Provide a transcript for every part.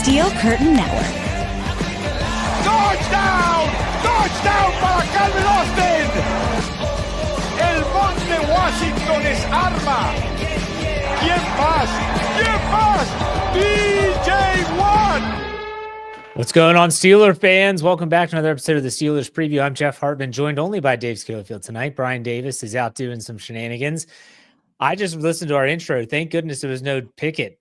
Steel Curtain Network. Touchdown! Touchdown para Kaleb Johnson! El Monte Washington es arma. ¿Quién más? ¿Quién más? DJ Watt! What's going on, Steeler fans? Welcome back to another episode of the Steelers Preview. I'm Jeff Hartman, joined only by Dave Schofield tonight. Brian Davis is out doing some shenanigans. I just listened to our intro. Thank goodness there was no Pickens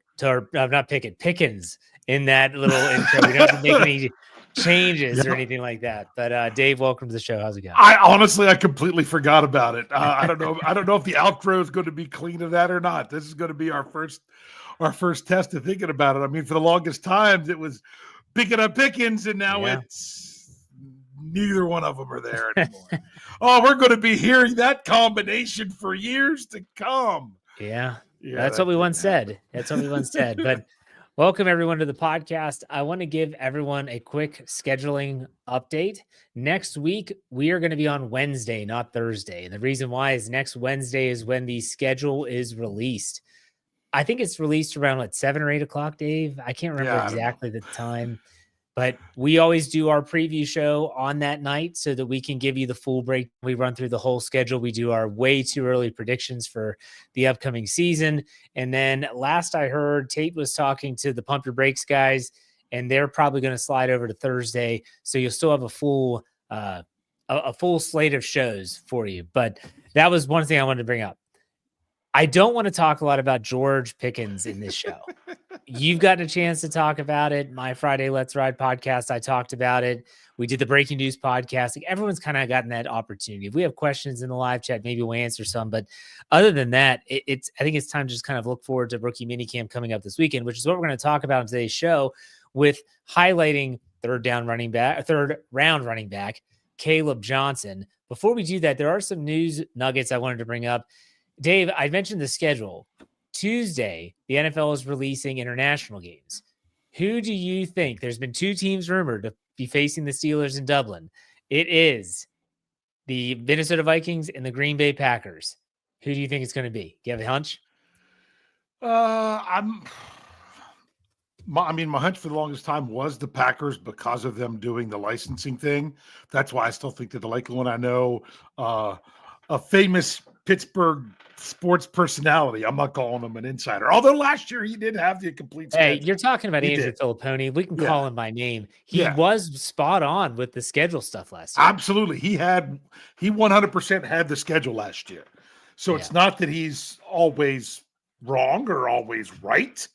in that little intro. We don't have to make any changes or anything like that. But Dave, welcome to the show. How's it going? I completely forgot about it. I don't know. I don't know if the outro is going to be clean of that or not. This is going to be our first test of thinking about it. I mean, for the longest time, it was picking up Pickens, and now it's neither one of them are there anymore. Oh, we're going to be hearing that combination for years to come. Yeah, that's what we once said. That's what we once said. But welcome everyone to the podcast. I want to give everyone a quick scheduling update. Next week, we are going to be on Wednesday, not Thursday. And the reason why is next Wednesday is when the schedule is released. I think it's released around 7 or 8 o'clock, Dave. I can't remember exactly the time, but we always do our preview show on that night so that we can give you the full break. We run through the whole schedule. We do our way too early predictions for the upcoming season. And then last I heard, Tate was talking to the Pump Your Brakes guys, and they're probably going to slide over to Thursday. So you'll still have a full slate of shows for you. But that was one thing I wanted to bring up. I don't want to talk a lot about George Pickens in this show. You've gotten a chance to talk about it. My Friday Let's Ride podcast, I talked about it. We did the breaking news podcast. Like, everyone's kind of gotten that opportunity. If we have questions in the live chat, maybe we'll answer some. But other than that, I think it's time to just kind of look forward to rookie minicamp coming up this weekend, which is what we're going to talk about in today's show, with highlighting third round running back Kaleb Johnson. Before we do that, there are some news nuggets I wanted to bring up. Dave, I mentioned the schedule. Tuesday, the NFL is releasing international games. Who do you think? There's been 2 teams rumored to be facing the Steelers in Dublin. It is the Minnesota Vikings and the Green Bay Packers. Who do you think it's going to be? Do you have a hunch? My hunch for the longest time was the Packers because of them doing the licensing thing. That's why I still think that the likely one. I know a famous Pittsburgh sports personality. I'm not calling him an insider. Although last year he did have the complete schedule. Hey, you're talking about Andrew Filipponi. We can call him by name. He was spot on with the schedule stuff last year. Absolutely. He 100% had the schedule last year. So it's not that he's always wrong or always right.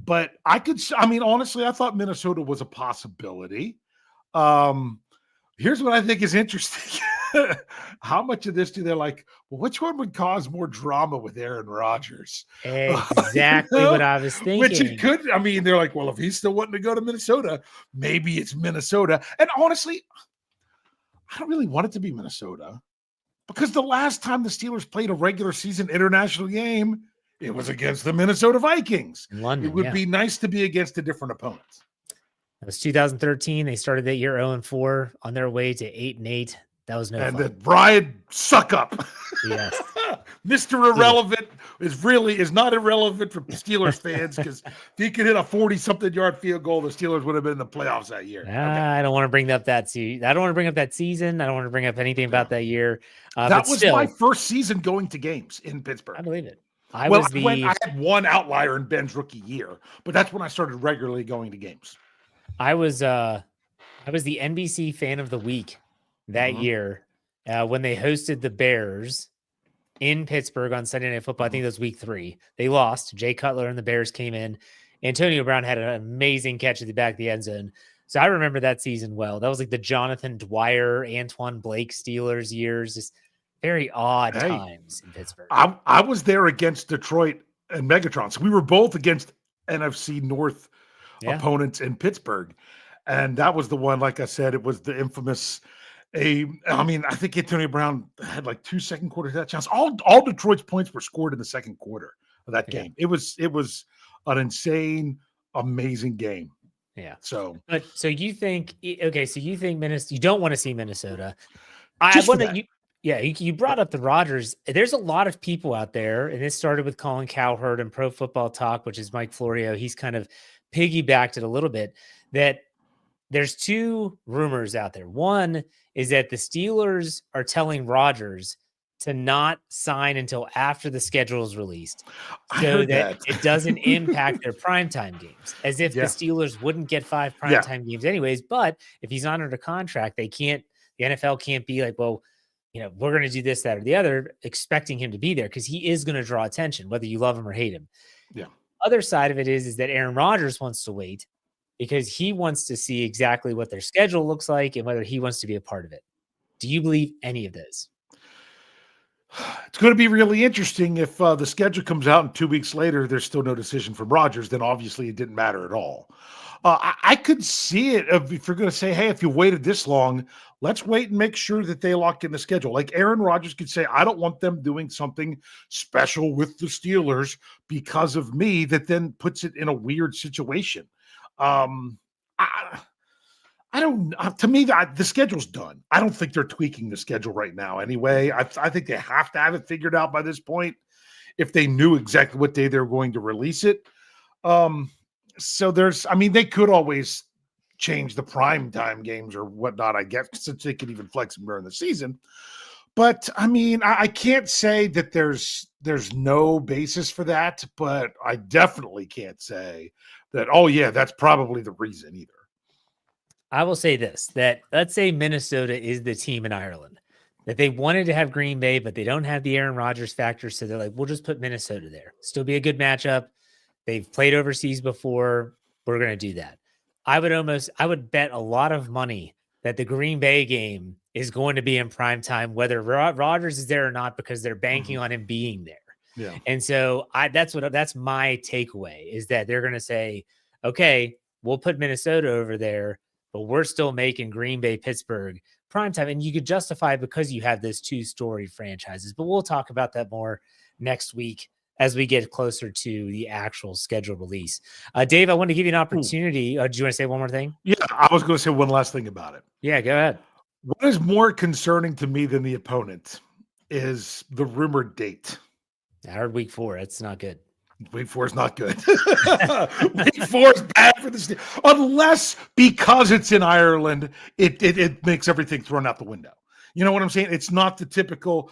But honestly, I thought Minnesota was a possibility. Here's what I think is interesting. How much of this do they like? Well, which one would cause more drama with Aaron Rodgers? Exactly what I was thinking. Which it could. I mean, they're like, well, if he's still wanting to go to Minnesota, maybe it's Minnesota. And honestly, I don't really want it to be Minnesota, because the last time the Steelers played a regular season international game, it was against the Minnesota Vikings. In London, it would be nice to be against a different opponent. It was 2013. They started that year 0-4 on their way to 8-8. That was no fun. And the Brian Suckup. Yes. Mr. Irrelevant is not irrelevant for Steelers fans, because if he could hit a 40-something yard field goal, the Steelers would have been in the playoffs that year. I don't want to bring up that season. I don't want to bring up that season. I don't want to bring up anything about that year. That was my first season going to games in Pittsburgh. I believe it. I had one outlier in Ben's rookie year, but that's when I started regularly going to games. I was the NBC fan of the week that year when they hosted the Bears in Pittsburgh on Sunday Night Football. I think that was week 3. They lost. Jay Cutler and the Bears came in. Antonio Brown had an amazing catch at the back of the end zone. So I remember that season well. That was like the Jonathan Dwyer, Antoine Blake Steelers years. Just very odd times in Pittsburgh. I was there against Detroit and Megatron. So we were both against NFC North opponents in Pittsburgh. And that was the one, like I said, it was the infamous I think Antonio Brown had like 2 second quarter touchdowns. All Detroit's points were scored in the second quarter of that game. It was an insane, amazing game. Yeah. So you think Minnesota? You don't want to see Minnesota. You brought up the Rodgers. There's a lot of people out there, and this started with Colin Cowherd and Pro Football Talk, which is Mike Florio. He's kind of piggybacked it a little bit, that there's two rumors out there. One is that the Steelers are telling Rodgers to not sign until after the schedule is released, so that it doesn't impact their primetime games, as if the Steelers wouldn't get 5 primetime games anyways. But if he's not under contract, the NFL can't be like, well, we're going to do this, that, or the other, expecting him to be there, because he is going to draw attention, whether you love him or hate him. Yeah. Other side of it is that Aaron Rodgers wants to wait because he wants to see exactly what their schedule looks like and whether he wants to be a part of it. Do you believe any of this? It's going to be really interesting if the schedule comes out and 2 weeks later, there's still no decision from Rodgers, then obviously it didn't matter at all. I could see it if you're going to say, hey, if you waited this long, let's wait and make sure that they lock in the schedule. Like Aaron Rodgers could say, I don't want them doing something special with the Steelers because of me, that then puts it in a weird situation. I don't. To me, the schedule's done. I don't think they're tweaking the schedule right now. Anyway, I think they have to have it figured out by this point. If they knew exactly what day they're going to release it, so they could always change the prime time games or whatnot, I guess, since they could even flex them during the season. But I can't say that there's no basis for that. But I definitely can't say that. Oh yeah, that's probably the reason either. I will say this, that let's say Minnesota is the team in Ireland, that they wanted to have Green Bay, but they don't have the Aaron Rodgers factor. So they're like, we'll just put Minnesota there. Still be a good matchup. They've played overseas before. We're going to do that. I would bet a lot of money that the Green Bay game is going to be in prime time, whether Rodgers is there or not, because they're banking on him being there. Yeah. And so that's my takeaway, is that they're going to say, okay, we'll put Minnesota over there, but we're still making Green Bay, Pittsburgh primetime. And you could justify it because you have those two storied franchises. But we'll talk about that more next week as we get closer to the actual schedule release. Dave, I want to give you an opportunity. Do you want to say one more thing? Yeah, I was going to say one last thing about it. Yeah, go ahead. What is more concerning to me than the opponent is the rumored date. I heard week 4. It's not good. Week 4 is not good. Week 4 is bad for the Steelers. Unless because it's in Ireland, it makes everything thrown out the window. You know what I'm saying? It's not the typical,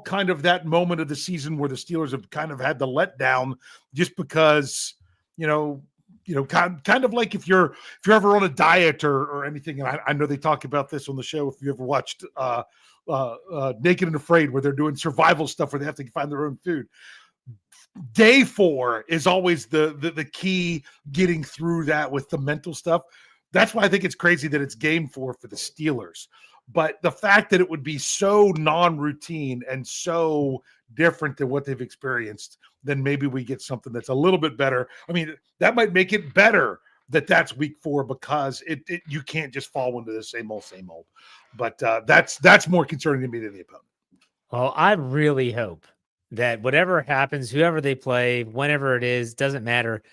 kind of that moment of the season where the Steelers have kind of had the letdown just because, kind of like if you're ever on a diet or anything. And I know they talk about this on the show. If you ever watched Naked and Afraid, where they're doing survival stuff where they have to find their own food. Day 4 is always the key, getting through that with the mental stuff. That's why I think it's crazy that it's game 4 for the Steelers. But the fact that it would be so non-routine and so different than what they've experienced, then maybe we get something that's a little bit better. That might make it better that's week 4, because you can't just fall into the same old. But that's more concerning to me than the opponent. Well, I really hope that whatever happens, whoever they play, whenever it is, doesn't matter.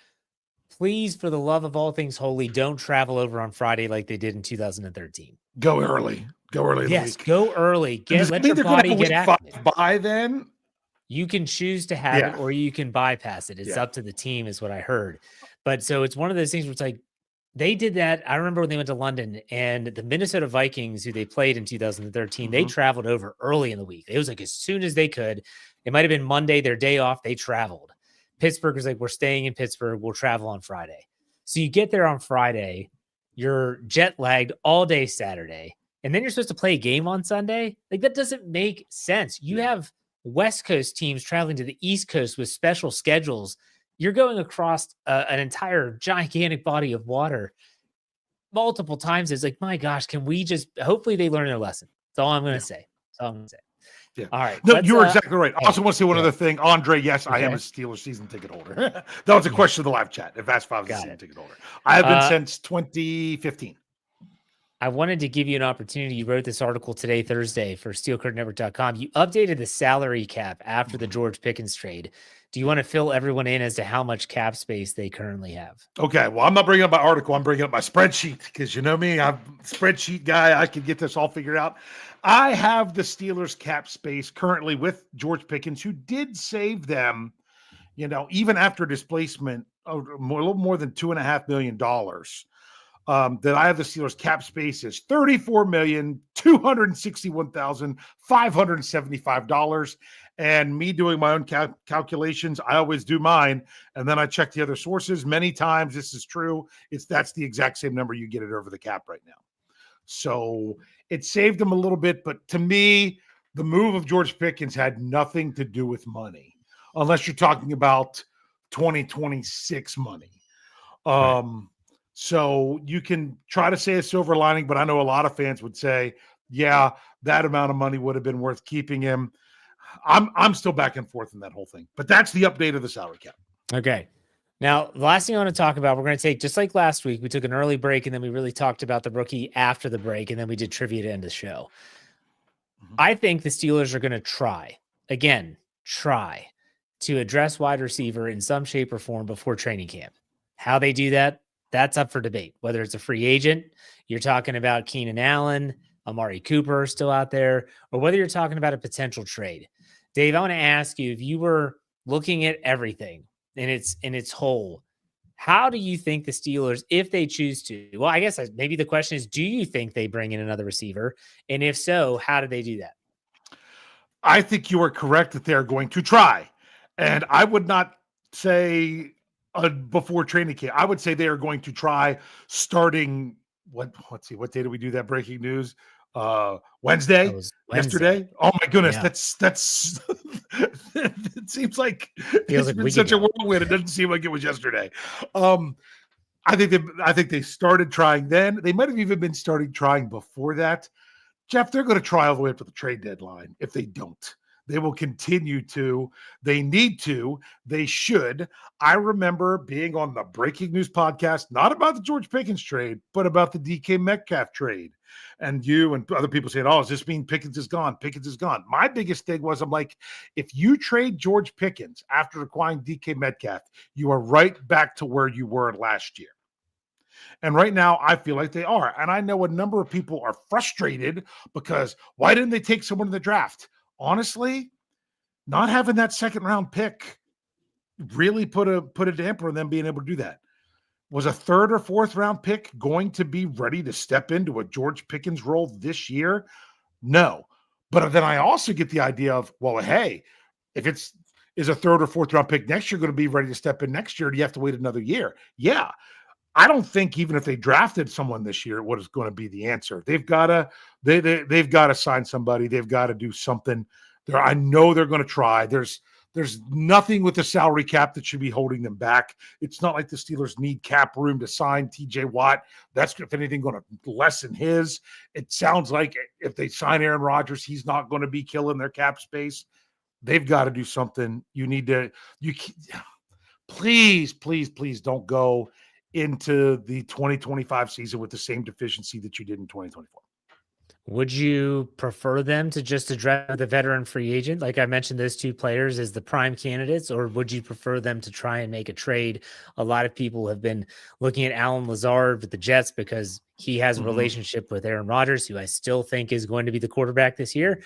Please, for the love of all things holy, don't travel over on Friday like they did in 2013. Go early. Yes, go early. Let your body get active. By then, you can choose to have it or you can bypass it. It's up to the team, is what I heard. But so it's one of those things where it's like, they did that. I remember when they went to London, and the Minnesota Vikings, who they played in 2013, they traveled over early in the week. It was like as soon as they could. It might have been Monday, their day off, they traveled. Pittsburgh was like, we're staying in Pittsburgh. We'll travel on Friday. So you get there on Friday, you're jet lagged all day Saturday, and then you're supposed to play a game on Sunday. Like, that doesn't make sense. You have West Coast teams traveling to the East Coast with special schedules. You're going across an entire gigantic body of water multiple times. It's like, my gosh, can we just, hopefully they learn their lesson. That's all I'm going to say. Yeah. All right. No, you're exactly right. I also want to say one other thing. Andre, yes, I am a Steelers season ticket holder. That was a question of the live chat. If that's if I was a season ticket holder. I have been since 2015. I wanted to give you an opportunity. You wrote this article today, Thursday, for SteelCurtainNetwork.com. You updated the salary cap after the George Pickens trade. Do you want to fill everyone in as to how much cap space they currently have? Okay, well, I'm not bringing up my article. I'm bringing up my spreadsheet, because you know me, I'm a spreadsheet guy. I can get this all figured out. I have the Steelers cap space currently with George Pickens, who did save them, even after displacement a little more than $2.5 million. That I have the Steelers cap space is $34,261,575. And me doing my own calculations, I always do mine, and then I check the other sources. Many times this is true. That's the exact same number you get it over the cap right now. So it saved them a little bit, but to me, the move of George Pickens had nothing to do with money, unless you're talking about 2026 money. Right. So you can try to say a silver lining, but I know a lot of fans would say, yeah, that amount of money would have been worth keeping him. I'm still back and forth in that whole thing, but that's the update of the salary cap. Okay. Now, the last thing I want to talk about, we're going to take, just like last week, we took an early break and then we really talked about the rookie after the break, and then we did trivia to end the show. I think the Steelers are going to try to address wide receiver in some shape or form before training camp. How they do that, that's up for debate. Whether it's a free agent, you're talking about Keenan Allen, Amari Cooper still out there, or whether you're talking about a potential trade. Dave, I want to ask you, if you were looking at everything in its whole, how do you think the Steelers, if they choose to, well, I guess maybe the question is, do you think they bring in another receiver? And if so, how do they do that? I think you are correct that they're going to try. And I would not say before training camp. I would say they are going to try starting, let's see, what day do we do that breaking news? Wednesday, yesterday. Oh my goodness. Yeah. That's it seems like it's been such a whirlwind. It doesn't seem like it was yesterday. I think they started trying then. They might have even been trying before that. Jeff, they're going to try all the way up to the trade deadline. If they don't, they will continue to. They need to. They should. I remember being on the Breaking News podcast, not about the George Pickens trade, but about the DK Metcalf trade. And you and other people saying, oh, does this mean Pickens is gone? Pickens is gone. My biggest thing was, I'm like, if you trade George Pickens after acquiring DK Metcalf, you are right back to where you were last year. And right now, I feel like they are. And I know a number of people are frustrated because why didn't they take someone in the draft? Honestly, not having that second round pick really put a damper on them being able to do that. Was a third or fourth round pick going to be ready to step into a George Pickens role this year? No. But then I also get the idea of, well, hey, if is a third or fourth round pick next year going to be ready to step in next year? Do you have to wait another year? Yeah. I don't think even if they drafted someone this year, what is going to be the answer? They've got to sign somebody. They've got to do something. I know they're going to try. There's nothing with the salary cap that should be holding them back. It's not like the Steelers need cap room to sign TJ Watt. That's, if anything, going to lessen his. It sounds like if they sign Aaron Rodgers, he's not going to be killing their cap space. They've got to do something. Please don't go into the 2025 season with the same deficiency that you did in 2024. Would you prefer them to just address the veteran free agent? Like I mentioned, those two players as the prime candidates, or would you prefer them to try and make a trade? A lot of people have been looking at Alan Lazard with the Jets because he has a relationship with Aaron Rodgers, who I still think is going to be the quarterback this year.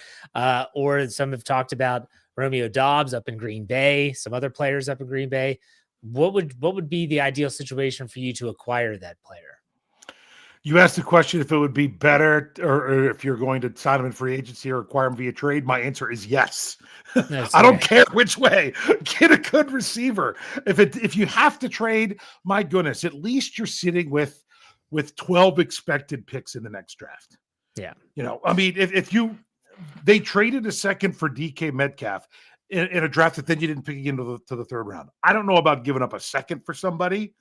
Or some have talked about Romeo Doubs up in Green Bay, some other players up in Green Bay. What would be the ideal situation for you to acquire that player? You asked the question if it would be better or if you're going to sign him in free agency or acquire him via trade. My answer is yes. I don't care which way. Get a good receiver. If you have to trade, my goodness, at least you're sitting with 12 expected picks in the next draft. Yeah. I mean, they traded a second for DK Metcalf in a draft that then you didn't pick again to the third round. I don't know about giving up a second for somebody,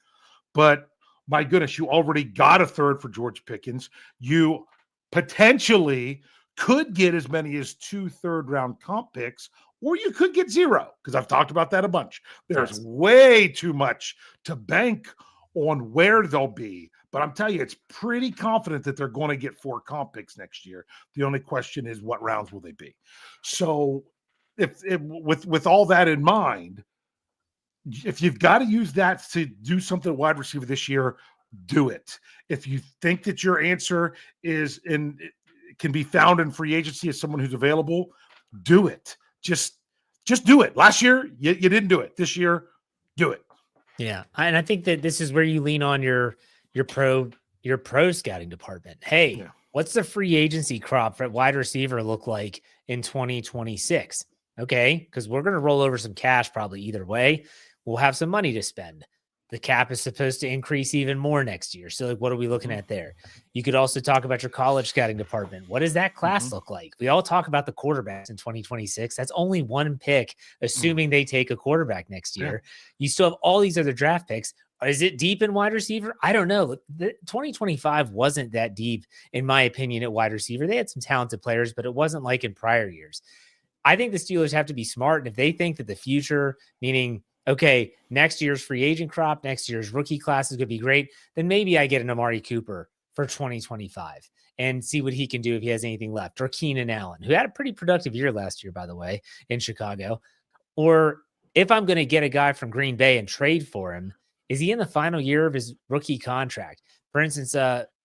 but my goodness, you already got a third for George Pickens. You potentially could get as many as 2 third-round comp picks, or you could get 0, because I've talked about that a bunch. There's way too much to bank on where they'll be. But I'm telling you, it's pretty confident that they're going to get 4 comp picks next year. The only question is, what rounds will they be? So with all that in mind, if you've got to use that to do something wide receiver this year, do it. If you think that your answer can be found in free agency as someone who's available, do it. Just do it. Last year, you didn't do it. This year, do it. Yeah. And I think that this is where you lean on your pro scouting department. Hey, what's the free agency crop for wide receiver look like in 2026? Okay. Because we're going to roll over some cash probably either way. We'll have some money to spend. The cap is supposed to increase even more next year. So like, what are we looking at there? You could also talk about your college scouting department. What does that class look like? We all talk about the quarterbacks in 2026. That's only one pick, assuming they take a quarterback next year. You still have all these other draft picks. Is it deep in wide receiver? I don't know. The 2025 wasn't that deep, in my opinion, at wide receiver. They had some talented players, but it wasn't like in prior years. I think the Steelers have to be smart. And if they think that the future, meaning, okay, next year's free agent crop, next year's rookie class is going to be great, then maybe I get an Amari Cooper for 2025 and see what he can do if he has anything left. Or Keenan Allen, who had a pretty productive year last year, by the way, in Chicago. Or if I'm going to get a guy from Green Bay and trade for him, is he in the final year of his rookie contract? For instance,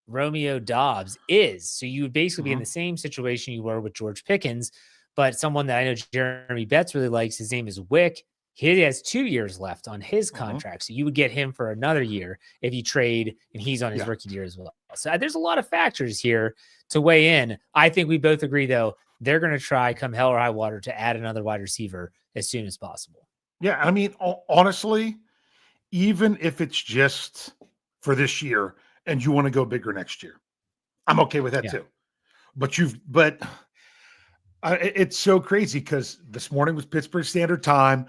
Romeo Doubs is. So you would basically be in the same situation you were with George Pickens, but someone that I know Jeremy Betts really likes, his name is Wick. He has 2 years left on his contract. So you would get him for another year if you trade and he's on his rookie year as well. So there's a lot of factors here to weigh in. I think we both agree, though, they're going to try come hell or high water to add another wide receiver as soon as possible. Yeah. I mean, honestly, even if it's just for this year and you want to go bigger next year, I'm okay with that too. But it's so crazy because this morning was Pittsburgh Standard Time.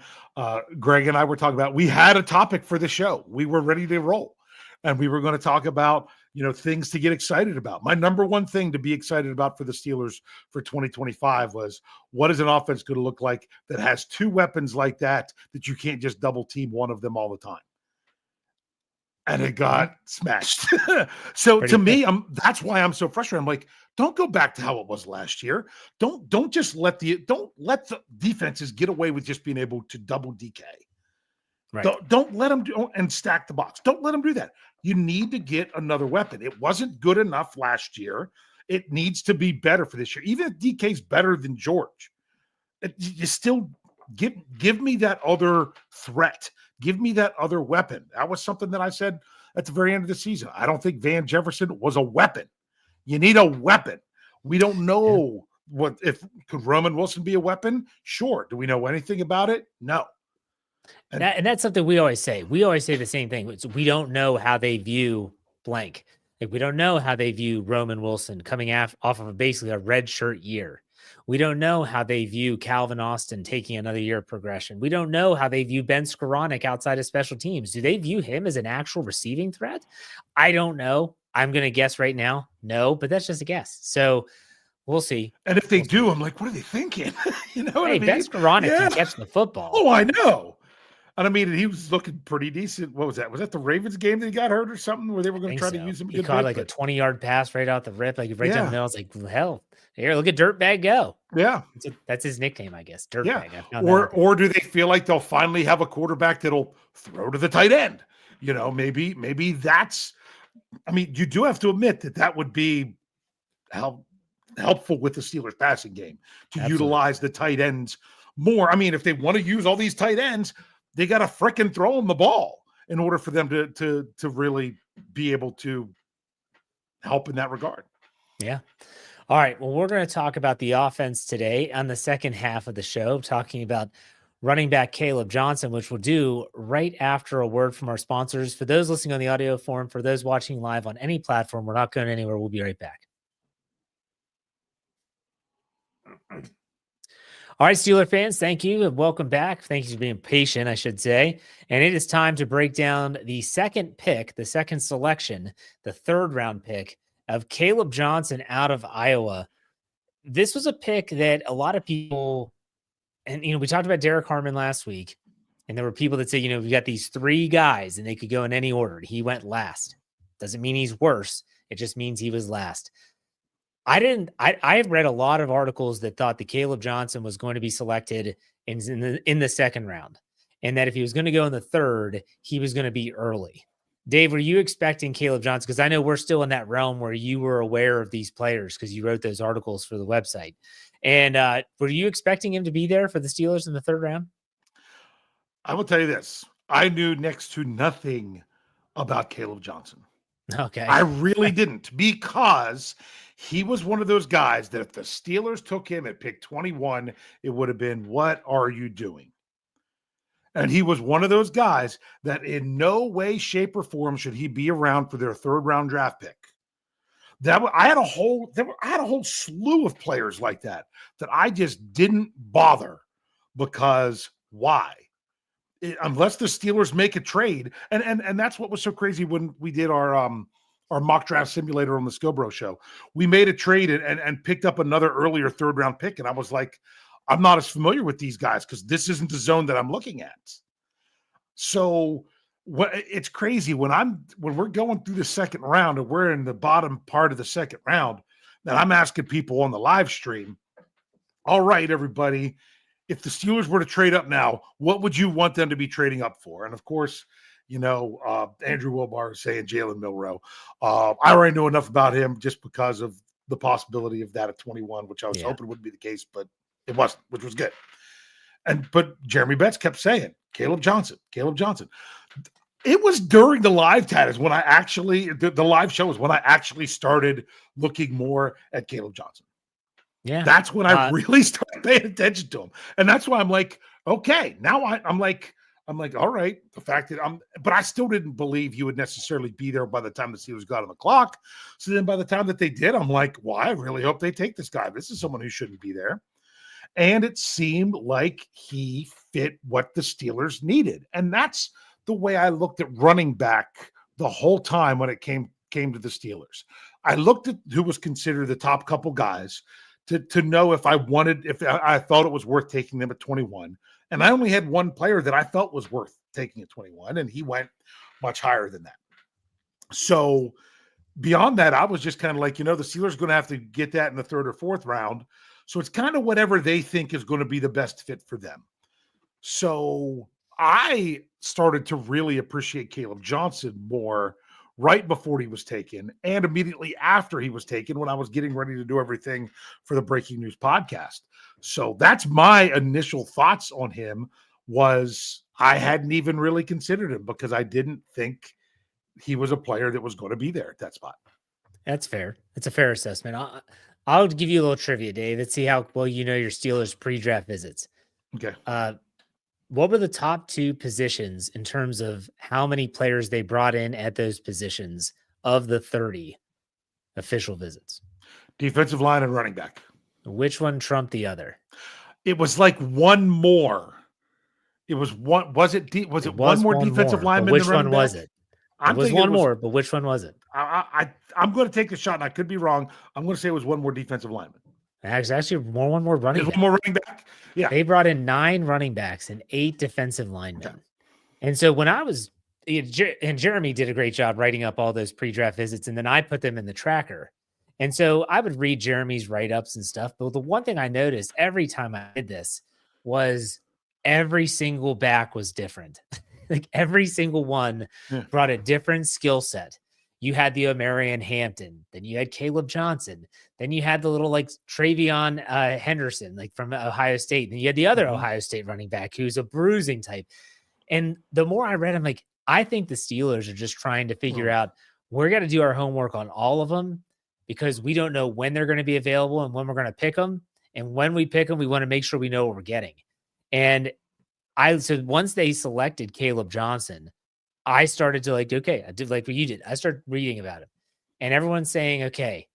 Greg and I were talking about, we had a topic for the show. We were ready to roll and we were going to talk about, things to get excited about. My number one thing to be excited about for the Steelers for 2025 was, what is an offense going to look like that has two weapons like that you can't just double team one of them all the time? And it got smashed. So to me, that's why I'm so frustrated. I'm like, don't go back to how it was last year. Don't let the defenses get away with just being able to double DK. Right. Don't let them do and stack the box. Don't let them do that. You need to get another weapon. It wasn't good enough last year. It needs to be better for this year. Even if DK's better than George, you still give me that other threat. Give me that other weapon. That was something that I said at the very end of the season. I don't think Van Jefferson was a weapon. You need a weapon. We don't know could Roman Wilson be a weapon? Sure. Do we know anything about it? No. And that's something we always say. We always say the same thing. We don't know how they view blank. Like, we don't know how they view Roman Wilson coming off of basically a red shirt year. We don't know how they view Calvin Austin taking another year of progression. We don't know how they view Ben Skoranek outside of special teams. Do they view him as an actual receiving threat? I don't know. I'm going to guess right now, no, but that's just a guess. So we'll see. And if they do, I'm like, what are they thinking? You know what I mean? Ben Skoranek can catch the football. Oh, I know. And I mean, he was looking pretty decent. What was that? Was that the Ravens game that he got hurt or something where they were going to try to use him? He caught like a 20-yard pass right out the rip, like right down the middle. I was like, hell, here, look at Dirtbag go. Yeah. That's his nickname, I guess. Dirtbag. Yeah. Or do they feel like they'll finally have a quarterback that'll throw to the tight end? Maybe that's, I mean, you do have to admit that would be helpful with the Steelers passing game to utilize the tight ends more. I mean, if they want to use all these tight ends, they got to frickin' throw them the ball in order for them to really be able to help in that regard. Yeah. All right. Well, we're going to talk about the offense today on the second half of the show, talking about running back Kaleb Johnson, which we'll do right after a word from our sponsors. For those listening on the audio form, for those watching live on any platform, we're not going anywhere. We'll be right back. All right, Steeler fans, thank you and welcome back. Thank you for being patient, I should say. And it is time to break down the second pick, the second selection, the third round pick of Kaleb Johnson out of Iowa. This was a pick that a lot of people, and we talked about Derek Hartman last week, and there were people that say, we got these three guys and they could go in any order. He went last. Doesn't mean he's worse. It just means he was last. I have read a lot of articles that thought that Kaleb Johnson was going to be selected in the second round, and that if he was going to go in the third, he was going to be early. Dave, were you expecting Kaleb Johnson? Because I know we're still in that realm where you were aware of these players because you wrote those articles for the website. And were you expecting him to be there for the Steelers in the third round? I will tell you this. I knew next to nothing about Kaleb Johnson. Okay. I really didn't, because he was one of those guys that if the Steelers took him at pick 21, it would have been, what are you doing? And he was one of those guys that in no way, shape, or form should he be around for their third-round draft pick. I had a whole slew of players like that I just didn't bother, because why? Unless the Steelers make a trade, and that's what was so crazy when we did our mock draft simulator on the Scobro show. We made a trade and picked up another earlier third-round pick, and I was like, I'm not as familiar with these guys because this isn't the zone that I'm looking at. So it's crazy when we're going through the second round and we're in the bottom part of the second round, and I'm asking people on the live stream, all right, everybody, if the Steelers were to trade up now, what would you want them to be trading up for? And of course, Andrew Wilbar is saying Jalen Milroe. I already know enough about him just because of the possibility of that at 21, which I was hoping would be the case, but it wasn't, which was good. But Jeremy Betts kept saying, Kaleb Johnson. It was during the live chat is when I actually, the live show is when I actually started looking more at Kaleb Johnson. Yeah. That's when I really started paying attention to him. And that's why I'm like, okay, now I'm like, all right, the fact that but I still didn't believe he would necessarily be there by the time the Steelers got on the clock. So then by the time that they did, I'm like, well, I really hope they take this guy. This is someone who shouldn't be there. And it seemed like he fit what the Steelers needed. And that's the way I looked at running back the whole time when it came to the Steelers. I looked at who was considered the top couple guys to know if I thought it was worth taking them at 21. And I only had one player that I felt was worth taking at 21, and he went much higher than that. So beyond that, I was just kind of like, the Steelers are going to have to get that in the third or fourth round. So it's kind of whatever they think is going to be the best fit for them. So I started to really appreciate Kaleb Johnson more right before he was taken and immediately after he was taken when I was getting ready to do everything for the Breaking News podcast. So that's my initial thoughts on him. Was I hadn't even really considered him because I didn't think he was a player that was going to be there at that spot. That's fair. It's a fair assessment. I'll give you a little trivia, Dave. Let's see how well you know your Steelers pre-draft visits. Okay. What were the top two positions in terms of how many players they brought in at those positions of the 30 official visits? Defensive line and running back. Which one trumped the other? It was like one more. It was one. Was it one more defensive lineman? Which one was it? It was one more, but which one was it? I'm going to take the shot, and I could be wrong. I'm going to say it was one more defensive lineman. Actually, one more running back. One more running back? Yeah. They brought in 9 running backs and 8 defensive linemen. Okay. And so when I was, and Jeremy did a great job writing up all those pre-draft visits, and then I put them in the tracker. And so I would read Jeremy's write-ups and stuff. But the one thing I noticed every time I did this was every single back was different. Like every single one brought a different skill set. You had the Omarion Hampton, then you had Kaleb Johnson, then you had the little like Travion Henderson, like from Ohio State. Then you had the other Ohio State running back who's a bruising type. And the more I read, I'm like, I think the Steelers are just trying to figure out, we're going to do our homework on all of them because we don't know when they're going to be available and when we're going to pick them. And when we pick them, we want to make sure we know what we're getting. And so once they selected Kaleb Johnson, I started to like, okay, I did like what you did. I started reading about him and everyone's saying, okay,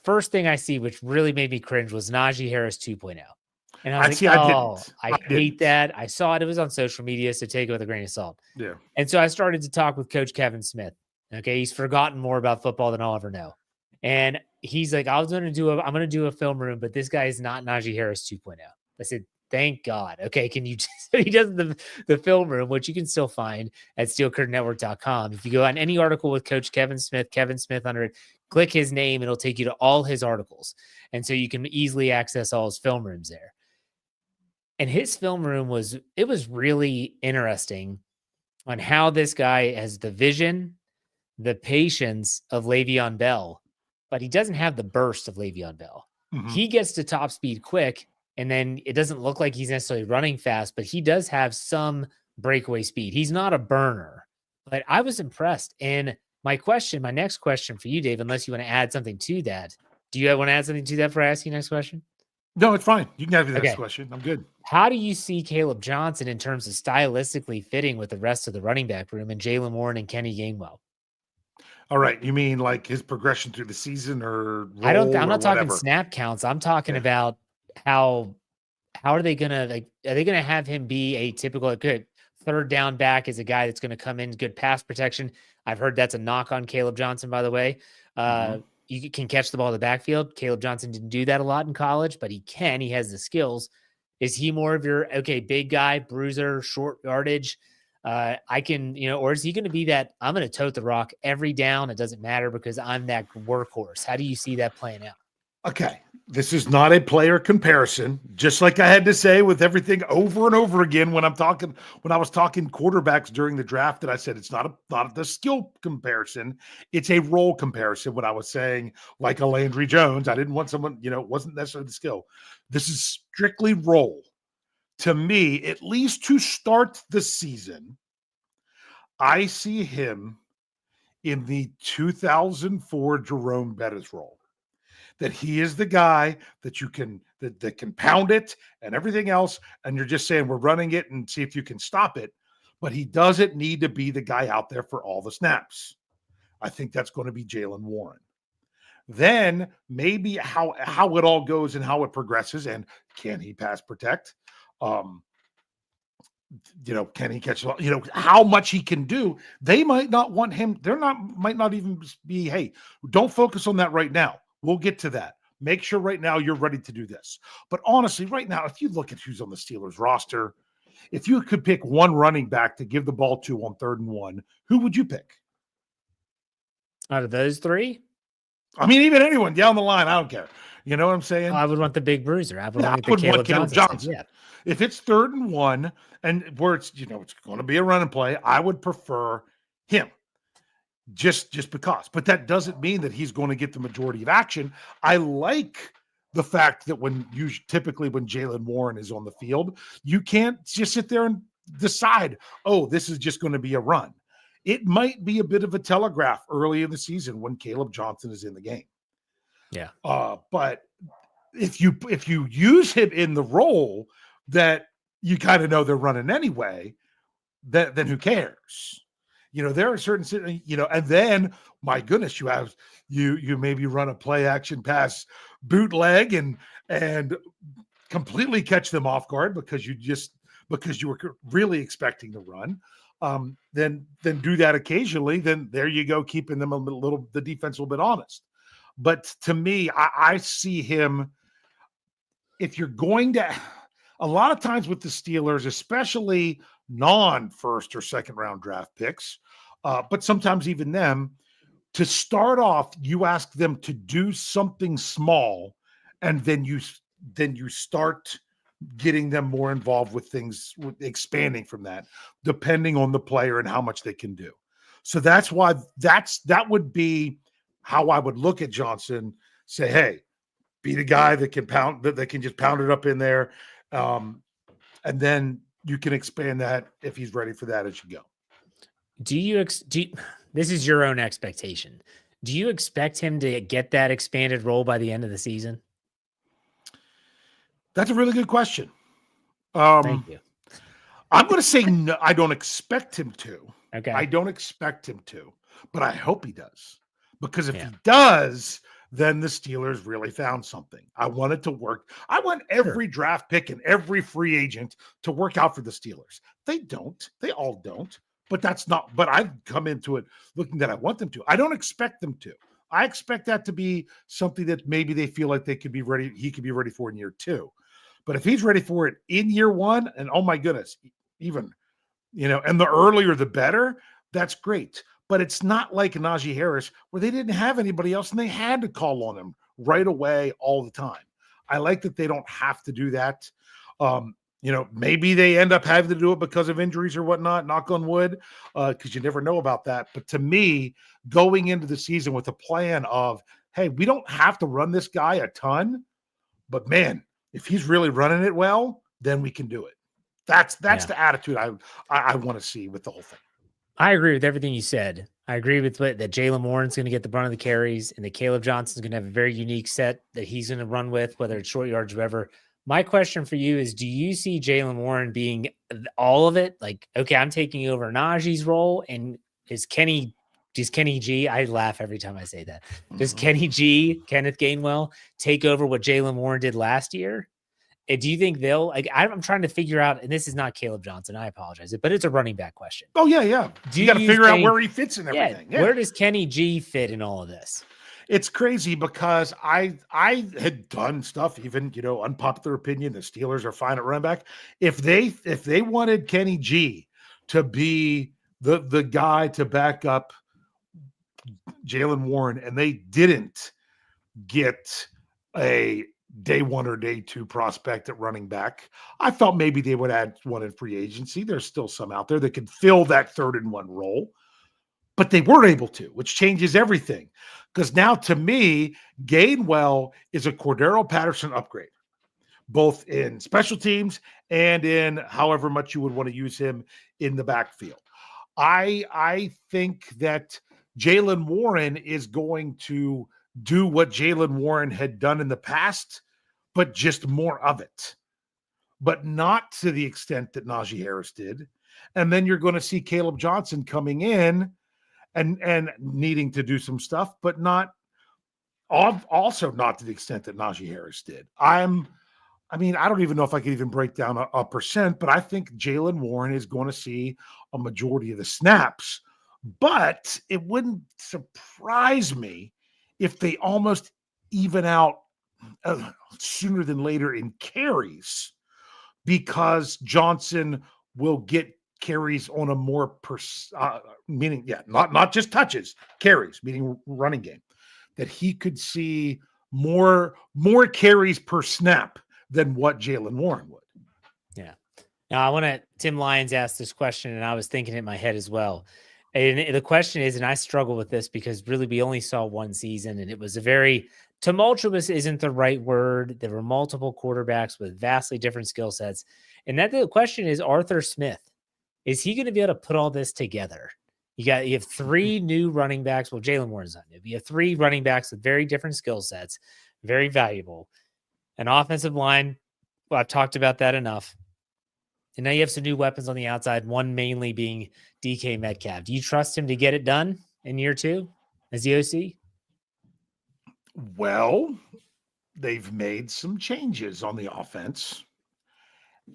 first thing I see, which really made me cringe was Najee Harris 2.0. And I was I hate that. I saw it. It was on social media, so take it with a grain of salt. Yeah. And so I started to talk with Coach Kevin Smith. Okay. He's forgotten more about football than I'll ever know. And he's like, I'm going to do a film room, but this guy is not Najee Harris 2.0. I said, thank God. Okay. Can you he does the film room, which you can still find at steelcurtainnetwork.com. If you go on any article with Coach Kevin Smith under it, click his name, it'll take you to all his articles. And so you can easily access all his film rooms there. And his film room was really interesting on how this guy has the vision, the patience of Le'Veon Bell, but he doesn't have the burst of Le'Veon Bell. Mm-hmm. He gets to top speed quick, and then it doesn't look like he's necessarily running fast, but he does have some breakaway speed. He's not a burner, but I was impressed. And my next question for you, Dave, unless you want to add something to that. Do you want to add something to that before I ask you next question? No, it's fine. You can have the next question. I'm good. How do you see Kaleb Johnson in terms of stylistically fitting with the rest of the running back room and Jaylen Warren and Kenny Gainwell? All right. You mean like his progression through the season or I'm not talking snap counts. I'm talking about how are they going to are they going to have him be a typical good third down back as a guy that's going to come in good pass protection? I've heard that's a knock on Kaleb Johnson, by the way. You can catch the ball in the backfield. Kaleb Johnson didn't do that a lot in college, but he can. He has the skills. Is he more of your, big guy, bruiser, short yardage? I can, or is he going to be that I'm going to tote the rock every down? It doesn't matter because I'm that workhorse. How do you see that playing out? Okay. This is not a player comparison, just like I had to say with everything over and over again when I was talking quarterbacks during the draft, that I said it's not the skill comparison, it's a role comparison. When I was saying like a Landry Jones, I didn't want someone, it wasn't necessarily the skill. This is strictly role. To me, at least to start the season, I see him in the 2004 Jerome Bettis role. That he is the guy that that can pound it and everything else, and you're just saying we're running it and see if you can stop it. But he doesn't need to be the guy out there for all the snaps. I think that's going to be Jaylen Warren. Then maybe how it all goes and how it progresses, and can he pass protect? Can he catch? How much he can do. They might not want him. Might not even be. Hey, don't focus on that right now. We'll get to that. Make sure right now you're ready to do this. But honestly, right now, if you look at who's on the Steelers roster, if you could pick one running back to give the ball to on 3rd and 1, who would you pick? Out of those three? I mean, even anyone down the line, I don't care. You know what I'm saying? I would want the big bruiser. I would want Kaleb Johnson. Yeah. If it's 3rd and 1 and where it's going to be a running play, I would prefer him. Just because. But that doesn't mean that he's going to get the majority of action. I like the fact that typically when Jaylen Warren is on the field, you can't just sit there and decide, this is just going to be a run. It might be a bit of a telegraph early in the season when Kaleb Johnson is in the game. Yeah. But if you use him in the role that you kind of know they're running anyway, then who cares? There are certain, and then my goodness, you maybe run a play action pass bootleg and completely catch them off guard because you were really expecting to run. Then do that occasionally. Then there you go, keeping them the defense a little bit honest. But to me, I see him. If you're going to, a lot of times with the Steelers, especially non-first or second round draft picks, but sometimes even them, to start off, you ask them to do something small, and then you start getting them more involved with things, expanding from that, depending on the player and how much they can do. So that's why that would be how I would look at Johnson. Say, hey, be the guy that can just pound it up in there, and then you can expand that if he's ready for that as you go. This is your own expectation. Do you expect him to get that expanded role by the end of the season? That's a really good question. Thank you. I'm going to say no. I don't expect him to. Okay. I don't expect him to, but I hope he does. Because if he does, then the Steelers really found something. I want it to work. I want every draft pick and every free agent to work out for the Steelers. They don't. They all don't. But that's not. But I've come into it looking that I want them to. I don't expect them to. I expect that to be something that maybe they feel like they could be ready. He could be ready for in year 2. But if he's ready for it in year 1, and oh my goodness, even and the earlier the better, that's great. But it's not like Najee Harris where they didn't have anybody else and they had to call on him right away all the time. I like that they don't have to do that. Maybe they end up having to do it because of injuries or whatnot, knock on wood, because you never know about that. But to me, going into the season with a plan of, hey, we don't have to run this guy a ton, but man, if he's really running it well, then we can do it. That's the attitude I want to see with the whole thing. I agree with everything you said. I agree with that Jaylen Warren's going to get the brunt of the carries and that Kaleb Johnson's going to have a very unique set that he's going to run with, whether it's short yards or whatever. My question for you is, do you see Jaylen Warren being all of it? Like, okay, I'm taking over Najee's role, and does Kenny G, I laugh every time I say that. Does Kenny G, Kenneth Gainwell, take over what Jaylen Warren did last year? And do you think they'll, like, I'm trying to figure out, and this is not Kaleb Johnson, I apologize, but it's a running back question. Oh, yeah. You got to figure out where he fits in everything. Yeah. Where does Kenny G fit in all of this? It's crazy because I had done stuff, even, unpopular opinion, the Steelers are fine at running back. If they wanted Kenny G to be the guy to back up Jaylen Warren, and they didn't get a day 1 or day 2 prospect at running back, I felt maybe they would add one in free agency. There's still some out there that could fill that 3rd and 1 role, but they weren't able to, which changes everything. Because now, to me, Gainwell is a Cordero Patterson upgrade, both in special teams and in however much you would want to use him in the backfield. I think that Jaylen Warren is going to do what Jaylen Warren had done in the past, but just more of it, but not to the extent that Najee Harris did. And then you're going to see Kaleb Johnson coming in and needing to do some stuff, but also not to the extent that Najee Harris did. I don't even know if I could even break down a percent, but I think Jaylen Warren is going to see a majority of the snaps, but it wouldn't surprise me if they almost even out sooner than later in carries, because Johnson will get carries on a more not just touches, carries, meaning running game, that he could see more carries per snap than what Jaylen Warren would. Yeah. Now Tim Lyons asked this question, and I was thinking in my head as well. And the question is, and I struggle with this because really we only saw one season, and it was a very tumultuous isn't the right word. There were multiple quarterbacks with vastly different skill sets. And that the question is, Arthur Smith, is he going to be able to put all this together? You have 3 new running backs. Well, Jaylen Warren's not new. You have 3 running backs with very different skill sets, very valuable. An offensive line, well, I've talked about that enough. And now you have some new weapons on the outside, one mainly being DK Metcalf. Do you trust him to get it done in year 2 as the OC? Well, they've made some changes on the offense.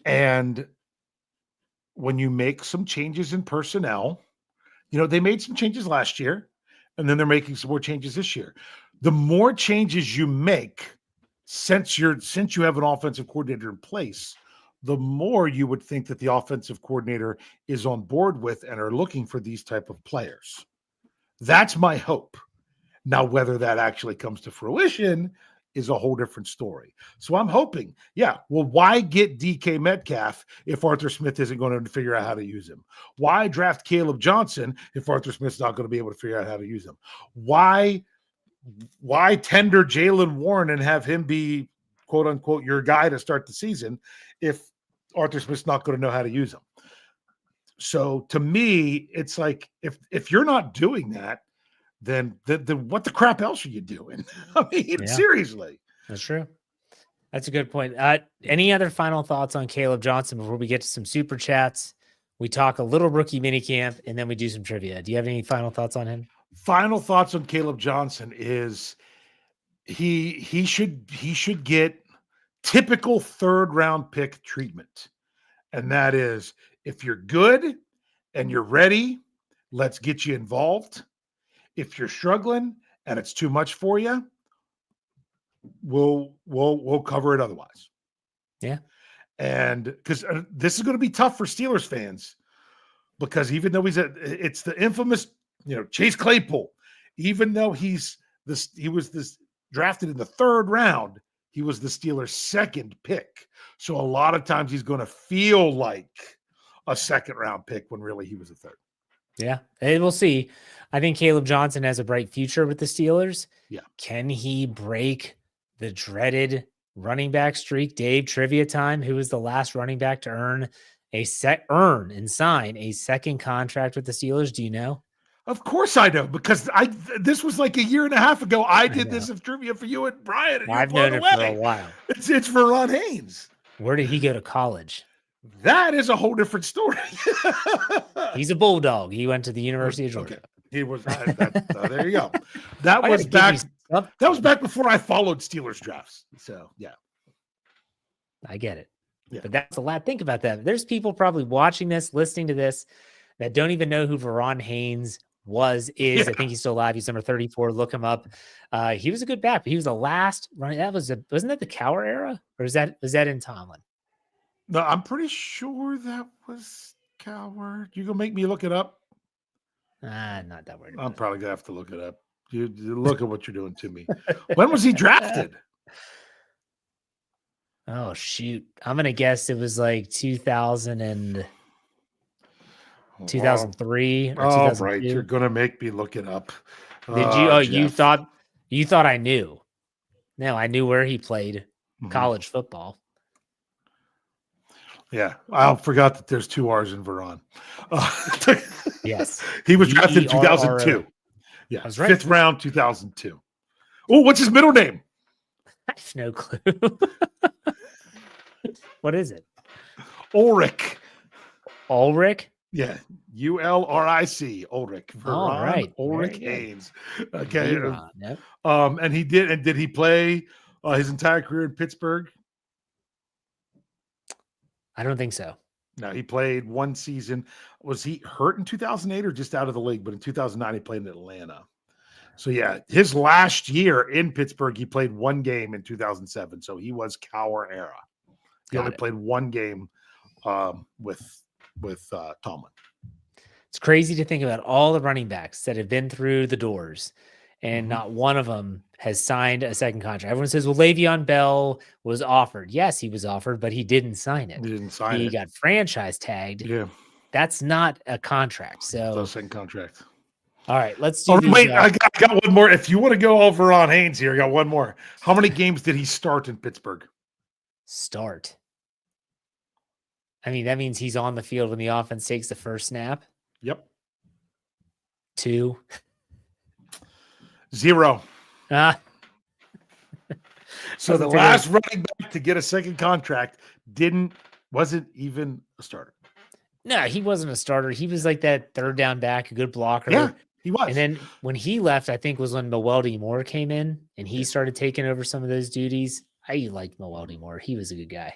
And when you make some changes in personnel, they made some changes last year, and then they're making some more changes this year. The more changes you make since you have an offensive coordinator in place, the more you would think that the offensive coordinator is on board with and are looking for these type of players. That's my hope. Now, whether that actually comes to fruition is a whole different story. So I'm hoping, why get DK Metcalf if Arthur Smith isn't going to figure out how to use him? Why draft Kaleb Johnson if Arthur Smith's not going to be able to figure out how to use him? Why tender Jaylen Warren and have him be, quote unquote, your guy to start the season if Arthur Smith's not going to know how to use him? So to me, it's like, if you're not doing that, then what the crap else are you doing? I mean, seriously. That's true. That's a good point. Any other final thoughts on Kaleb Johnson before we get to some super chats? We talk a little rookie minicamp, and then we do some trivia. Do you have any final thoughts on him? Final thoughts on Kaleb Johnson is he should get typical 3rd round pick treatment. And that is, if you're good and you're ready, let's get you involved. If you're struggling and it's too much for you, we'll cover it otherwise. Yeah. And because this is going to be tough for Steelers fans, because even though it's the infamous, Chase Claypool, even though he was drafted in the 3rd round, he was the Steelers' 2nd pick. So a lot of times he's going to feel like a 2nd round pick when really he was a 3rd. Yeah, and we'll see. I think Kaleb Johnson has a bright future with the Steelers. Yeah. Can he break the dreaded running back streak? Dave, trivia time. Who was the last running back to earn earn and sign a second contract with the Steelers? Do you know? Of course I know, because this was like a year and a half ago. I did this of trivia for you and Brian, and I've known it for a while. It's Verron Haynes. Where did he go to college? That is a whole different story. He's a Bulldog. He went to the University of Georgia. Okay. He was there. You go. That was back. That was back before I followed Steelers drafts. So yeah, I get it. Yeah. But that's a lot. Think about that. There's people probably watching this, listening to this, that don't even know who Verron Haynes is. Yeah. I think he's still alive. He's number 34. Look him up. He was a good back, but he was the last running. Wasn't that the Cowher era, or was that in Tomlin? No, I'm pretty sure that was Cowher. You gonna make me look it up? Not that worried. I'm probably gonna have to look it up. You look at what you're doing to me. When was he drafted? Oh shoot! I'm gonna guess it was like 2000 and 2003 or 2002. Right. You're gonna make me look it up. Did you? Oh, Jeff. you thought I knew. No, I knew where he played college football. Yeah, I forgot that there's 2 R's in Verron. Yes, he was drafted in 2002. Yeah, I was right. 5th round, 2002. Oh, what's his middle name? I have no clue. What is it? Ulrich. Ulrich? Yeah, Ulric. Ulrich. All right. Ulrich Haynes. Okay. Yep. And did he play his entire career in Pittsburgh? I don't think so. No, he played 1 season. Was he hurt in 2008 or just out of the league? But in 2009, he played in Atlanta. So, yeah, his last year in Pittsburgh, he played 1 game in 2007. So he was Cowher era. He only played 1 game with Tomlin. It's crazy to think about all the running backs that have been through the doors, and not one of them has signed a second contract. Everyone says, well, Le'Veon Bell was offered. Yes, he was offered, but he didn't sign it. He got franchise tagged. Yeah. That's not a contract. So it's a second contract. All right, let's do these. Wait, I got one more. If you want to go over on Haynes here, I got one more. How many games did he start in Pittsburgh? Start. I mean, that means he's on the field when the offense takes the first snap. Yep. 2. 0. So the last running back to get a second contract wasn't even a starter. No, he wasn't a starter. He was like that third down back, a good blocker. Yeah, he was. And then when he left, I think was when Mewelde Moore came in and he started taking over some of those duties. I liked Mewelde Moore. He was a good guy.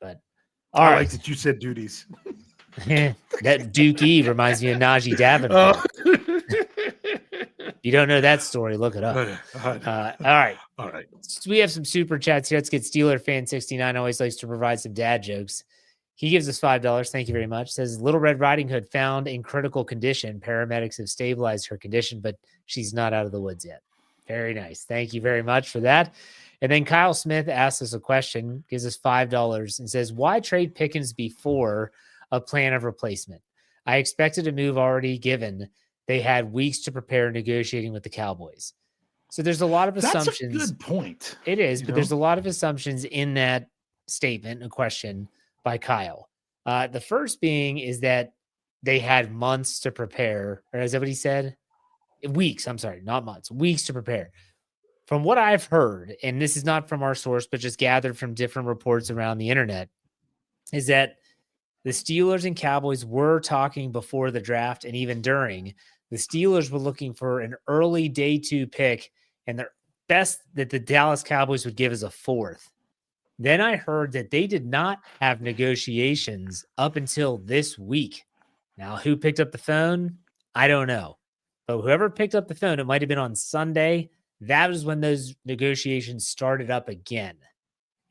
But I like that you said duties. That Dookie reminds me of Najee Davenport. You don't know that story, look it up. All right. So we have some super chats here. Let's get Steeler Fan 69. Always likes to provide some dad jokes. He gives us $5. Thank you very much. Says Little Red Riding Hood found in critical condition. Paramedics have stabilized her condition, but she's not out of the woods yet. Very nice. Thank you very much for that. And then Kyle Smith asks us a question, gives us $5 and says, why trade Pickens before a plan of replacement? I expected a move already given they had weeks to prepare negotiating with the Cowboys. So there's a lot of assumptions. That's a good point. It is, but there's a lot of assumptions in that statement, a question by Kyle. The first being is that they had months to prepare. Or is that what he said? Weeks. I'm sorry, not months. Weeks to prepare. From what I've heard, and this is not from our source, but just gathered from different reports around the internet, is that the Steelers and Cowboys were talking before the draft and even during. The Steelers were looking for an early day 2 pick, and the best that the Dallas Cowboys would give is a 4th. Then I heard that they did not have negotiations up until this week. Now, who picked up the phone? I don't know. But whoever picked up the phone, it might have been on Sunday. That was when those negotiations started up again.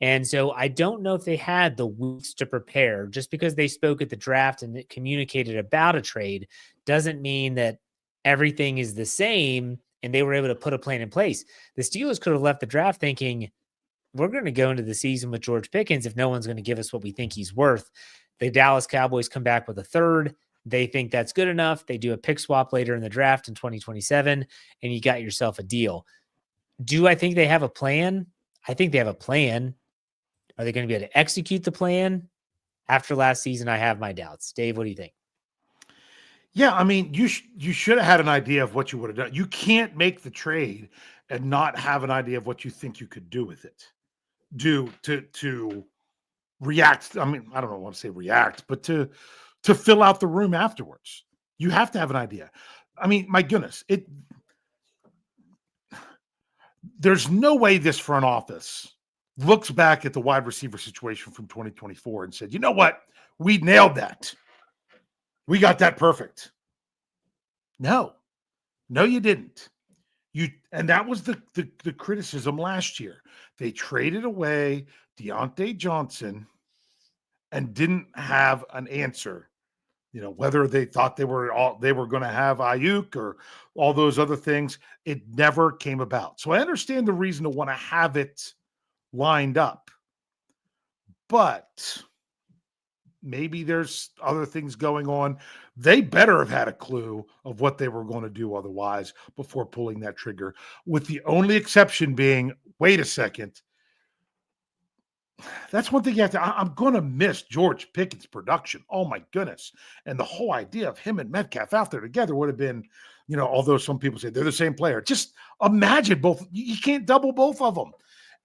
And so I don't know if they had the weeks to prepare. Just because they spoke at the draft and communicated about a trade doesn't mean that everything is the same and they were able to put a plan in place. The Steelers could have left the draft thinking, we're going to go into the season with George Pickens if no one's going to give us what we think he's worth. The Dallas Cowboys come back with a 3rd. They think that's good enough. They do a pick swap later in the draft in 2027, and you got yourself a deal. Do I think they have a plan? I think they have a plan. Are they going to be able to execute the plan? After last season, I have my doubts. Dave, what do you think? Yeah, I mean, you should have had an idea of what you would have done. You can't make the trade and not have an idea of what you think you could do with it. To react. I mean, I don't want to say react, but to fill out the room afterwards. You have to have an idea. I mean, my goodness, there's no way this front office looks back at the wide receiver situation from 2024 and said, you know what? We nailed that. We got that perfect. No, you didn't. And that was the criticism last year. They traded away Deontay Johnson and didn't have an answer. You know, whether they thought they were going to have Ayuk or all those other things, it never came about. So I understand the reason to want to have it lined up, but maybe there's other things going on. They better have had a clue of what they were going to do otherwise before pulling that trigger, with the only exception being, wait a second. That's one thing you have to, I'm going to miss George Pickens' production. Oh my goodness. And the whole idea of him and Metcalf out there together would have been, you know, although some people say they're the same player, just imagine both. You can't double both of them,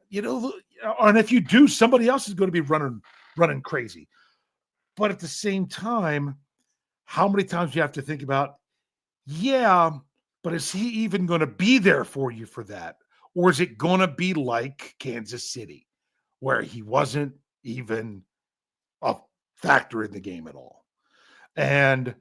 you know, and if you do, somebody else is going to be running crazy. But at the same time, how many times do you have to think about, yeah, but is he even going to be there for you for that? Or is it going to be like Kansas City, where he wasn't even a factor in the game at all? And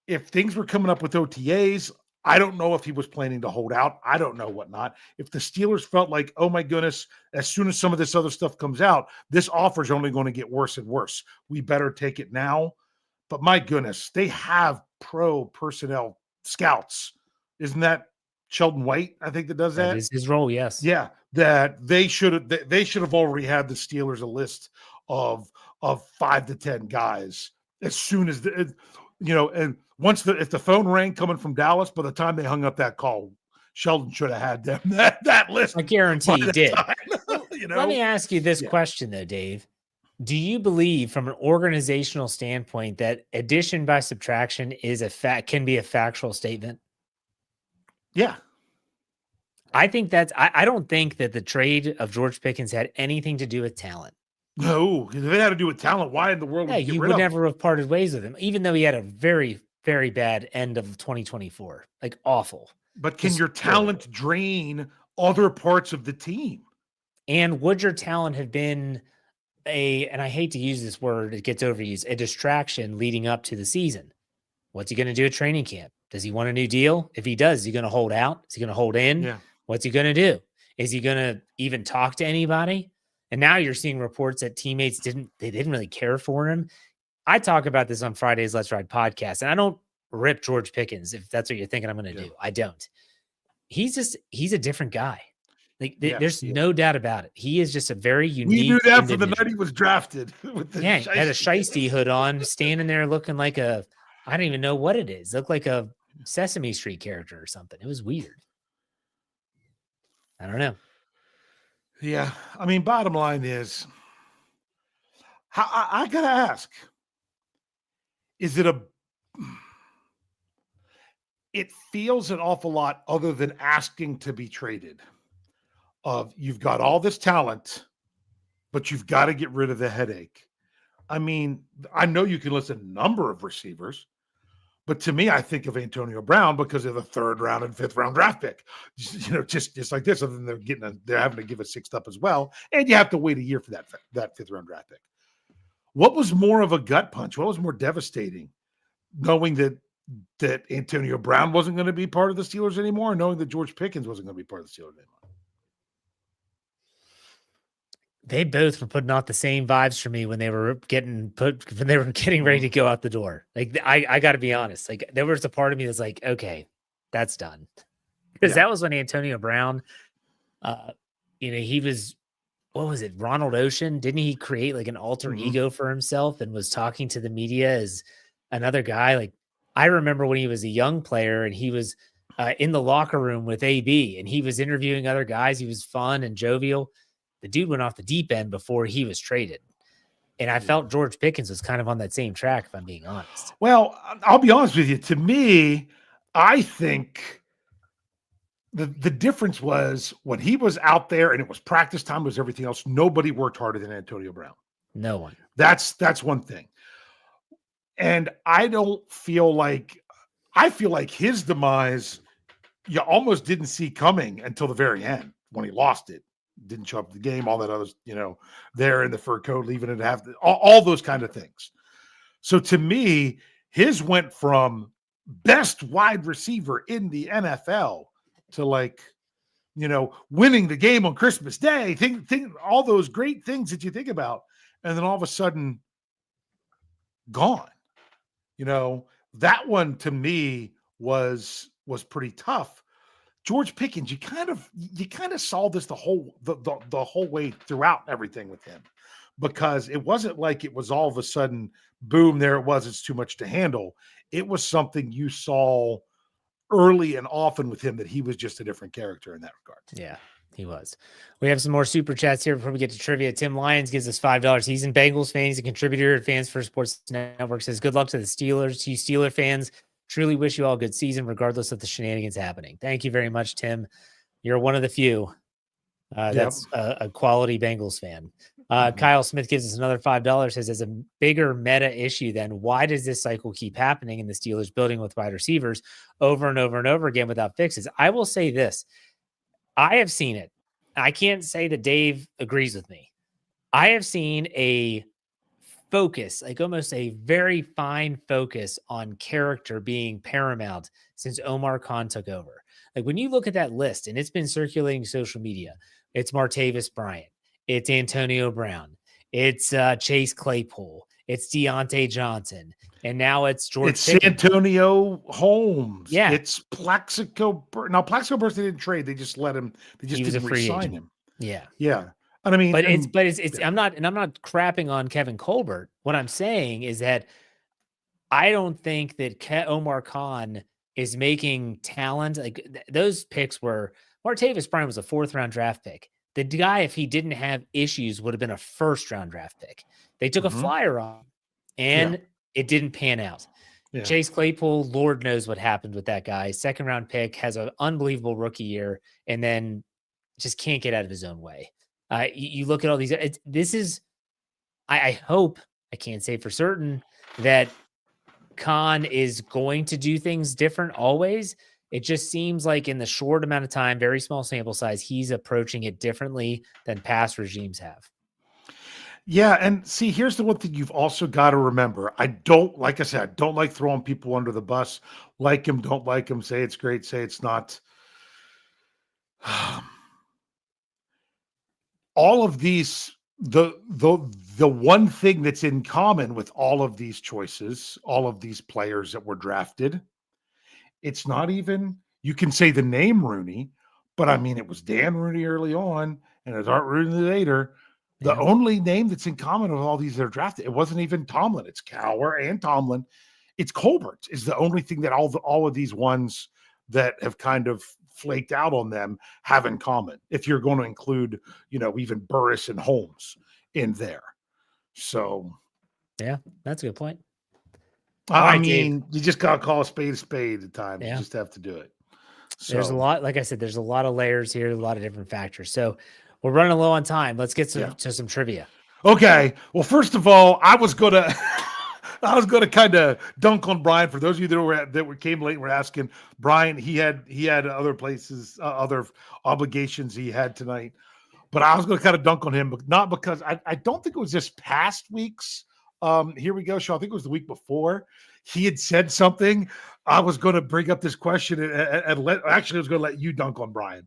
if things were coming up with OTAs, I don't know if he was planning to hold out. I don't know whatnot. If the Steelers felt like, oh my goodness, as soon as some of this other stuff comes out, this offer is only going to get worse and worse. We better take it now. But my goodness, they have pro personnel scouts. Isn't that Sheldon White, I think, that does that? That is his role, yes. Yeah, that they should have already had the Steelers a list of 5 to 10 guys as soon as and once if the phone rang coming from Dallas, by the time they hung up that call, Sheldon should have had them that list. I guarantee he did. Let me ask you this question though, Dave. Do you believe, from an organizational standpoint, that addition by subtraction can be a factual statement? Yeah. I think I don't think that the trade of George Pickens had anything to do with talent. No, because if it had to do with talent, why in the world would you would never have parted ways with him, even though he had a very, very bad end of 2024. Like, awful. But can your talent drain other parts of the team? And would your talent have been and I hate to use this word, it gets overused, a distraction leading up to the season? What's he going to do at training camp? Does he want a new deal? If he does, is he going to hold out? Is he going to hold in? Yeah. What's he going to do? Is he going to even talk to anybody? And now you're seeing reports that teammates didn't really care for him. I talk about this on Friday's Let's Ride podcast, and I don't rip George Pickens if that's what you're thinking I'm going to do. I don't. He's a different guy. Like, there's no doubt about it. He is just a very unique. We knew that from the night he was drafted. He had a shiesty hood on, standing there looking like I don't even know what it is. Looked like a Sesame Street character or something. It was weird. I don't know. Yeah. I mean, bottom line is, I got to ask, it feels an awful lot other than asking to be traded. You've got all this talent, but you've got to get rid of the headache. I mean, I know you can list a number of receivers, but to me, I think of Antonio Brown because of the 3rd round and 5th round draft pick. Just like this, other than they're having to give a 6th up as well, and you have to wait a year for that 5th round draft pick. What was more of a gut punch? What was more devastating, knowing that Antonio Brown wasn't going to be part of the Steelers anymore, or knowing that George Pickens wasn't going to be part of the Steelers anymore? They both were putting out the same vibes for me when they were getting ready to go out the door. Like, I got to be honest. Like, there was a part of me that's like, okay, that's done. Because that was when Antonio Brown, he was, what was it? Ronald Ocean. Didn't he create like an alter ego for himself and was talking to the media as another guy? Like, I remember when he was a young player and he was in the locker room with AB and he was interviewing other guys. He was fun and jovial. The dude went off the deep end before he was traded. And I felt George Pickens was kind of on that same track, if I'm being honest. Well, I'll be honest with you. To me, I think the difference was when he was out there and it was practice time, was everything else. Nobody worked harder than Antonio Brown. No one. That's one thing. And I feel like his demise, you almost didn't see coming until the very end when he lost it. Didn't show up at the game, all that other, there in the fur coat, leaving it half, all those kind of things. So to me, his went from best wide receiver in the NFL to winning the game on Christmas Day, think all those great things that you think about, and then all of a sudden gone. That one to me was pretty tough. George Pickens, you kind of saw this the whole way throughout everything with him, because it wasn't like it was all of a sudden, boom, there it was, it's too much to handle. It was something you saw early and often with him, that he was just a different character in that regard. Yeah, he was. We have some more super chats here before we get to trivia. Tim Lyons gives us $5. He's a Bengals fan. He's a contributor at Fans for Sports Network. Says, good luck to the Steelers. To you Steeler fans, truly wish you all a good season, regardless of the shenanigans happening. Thank you very much, Tim. You're one of the few that's a quality Bengals fan. Kyle Smith gives us another $5. Says, as a bigger meta issue, then why does this cycle keep happening in the Steelers building with wide receivers over and over and over again without fixes? I will say this. I have seen it. I can't say that Dave agrees with me. I have seen a focus, like almost a very fine focus on character being paramount since Omar Khan took over. Like when you look at that list, and it's been circulating social media, it's Martavis Bryant, it's Antonio Brown, it's Chase Claypool, it's Deontay Johnson, and now it's George Pickens. Antonio Holmes. Yeah. It's Plaxico. Now, Plaxico Burst, they didn't trade. They just let him. They just didn't re-sign him. Yeah. Yeah. And I mean, it's I'm not crapping on Kevin Colbert. What I'm saying is that I don't think that Omar Khan is making talent. Like those picks were, Martavis Bryant was a 4th-round draft pick. The guy, if he didn't have issues, would have been a 1st-round draft pick. They took a flyer on, and it didn't pan out. Yeah. Chase Claypool, Lord knows what happened with that guy. 2nd-round pick, has an unbelievable rookie year, and then just can't get out of his own way. You look at all these. I hope, I can't say for certain, that Khan is going to do things different always. It just seems like in the short amount of time, very small sample size, he's approaching it differently than past regimes have. Yeah, and see, here's the one thing you've also got to remember. Like I said, I don't like throwing people under the bus. Like him, don't like him, say it's great, say it's not. All of these, the one thing that's in common with all of these choices, all of these players that were drafted, it's not even, you can say the name Rooney, but I mean, it was Dan Rooney early on, and it was Art Rooney later. The only name that's in common with all these that are drafted, it wasn't even Tomlin. It's Cowher and Tomlin. It's Colbert is the only thing that all of these ones that have kind of flaked out on them have in common. If you're going to include, even Burris and Holmes in there. So, yeah, that's a good point. I mean, Dave, you just got to call a spade at times. Yeah. You just have to do it. So, there's a lot, like I said, there's a lot of layers here, a lot of different factors. So we're running low on time. Let's get to some trivia. Okay. Well, first of all, I was going to kind of dunk on Brian. For those of you that came late, were asking Brian. He had other places, other obligations he had tonight. But I was going to kind of dunk on him, but not because I don't think it was this past week's. Here we go, Sean. I think it was the week before. He had said something. I was going to bring up this question and I was going to let you dunk on Brian.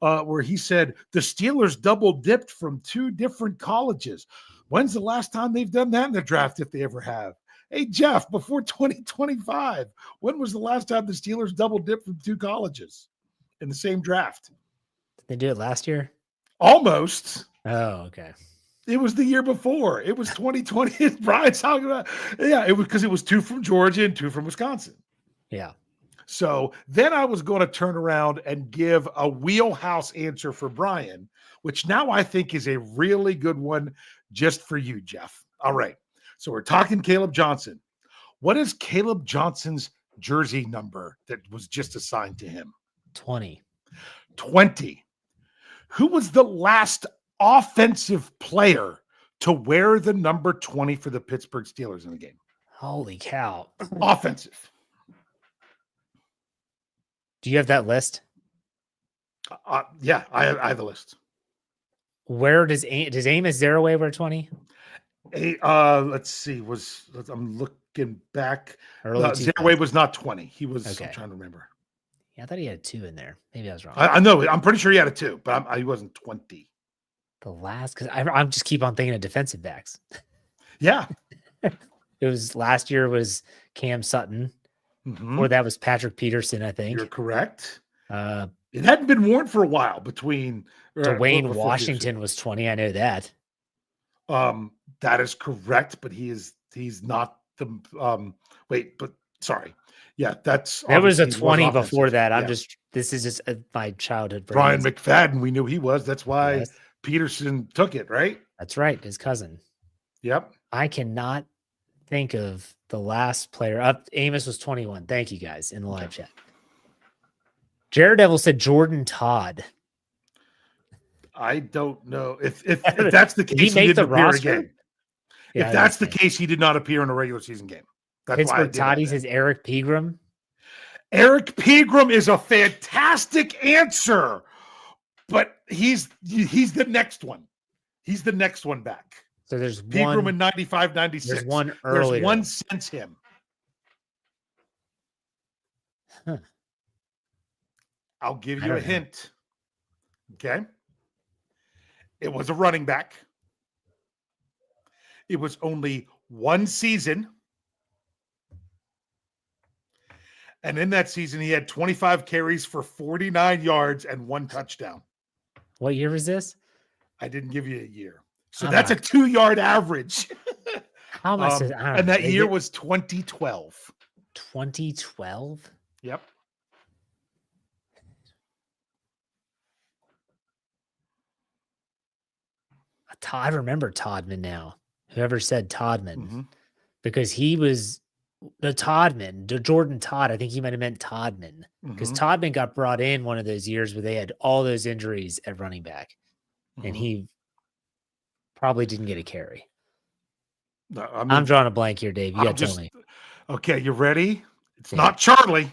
Where he said the Steelers double dipped from 2 different colleges. When's the last time they've done that in the draft, if they ever have? Hey, Jeff, before 2025, when was the last time the Steelers double dipped from 2 colleges in the same draft? Did they do it last year? Almost. Oh, okay. It was the year before. It was 2020. Brian's talking about. Yeah, it was because it was 2 from Georgia and 2 from Wisconsin. Yeah. So then I was going to turn around and give a wheelhouse answer for Brian, which now I think is a really good one just for you, Jeff. All right. So we're talking Kaleb Johnson. What is Kaleb Johnson's jersey number that was just assigned to him? 20. 20. Who was the last offensive player to wear the number 20 for the Pittsburgh Steelers in the game? Holy cow. Offensive. Do you have that list? Yeah, I have the list. Where does Amos Zaraway wear 20? Let's see. I'm looking back. Zaraway was not 20. He was. Okay. I'm trying to remember. Yeah, I thought he had 2 in there. Maybe I was wrong. I know. I'm pretty sure he had a 2, but he wasn't 20. The last, because I'm just keep on thinking of defensive backs. Yeah. It was last year was Cam Sutton. Or that was Patrick Peterson, I think. You're correct. It hadn't been worn for a while between. Dwayne Washington was 20. I know that. That is correct, but he's not the sorry. Yeah, there was a 20 before that. This is just my childhood. Brian McFadden, we knew he was. That's why Peterson took it, right? That's right. His cousin. Yep. I cannot think of the last player up. Amos was 21. Thank you guys in the live chat. Jared Devil said Jordan Todd. I don't know if that's the case. He didn't appear again. Yeah, if that's the case, he did not appear in a regular season game. That's Pittsburgh Toddy says Eric Pegram. Eric Pegram is a fantastic answer, but he's the next one. He's the next one back. So there's Pegram in 95, 96. There's one earlier. There's one since him. Huh. I'll give you a hint. Okay. It was a running back. It was only one season. And in that season, he had 25 carries for 49 yards and 1 touchdown. What year was this? I didn't give you a year. So that's a 2-yard average. How much? And that year was 2012. 2012? Yep. I remember Todman now. Whoever said Todman, because he was the Jordan Todd. I think he might have meant Todman, because Todman got brought in one of those years where they had all those injuries at running back, and he probably didn't get a carry. No, I'm drawing a blank here, Dave. You got to tell me. Okay, you ready? It's not Charlie.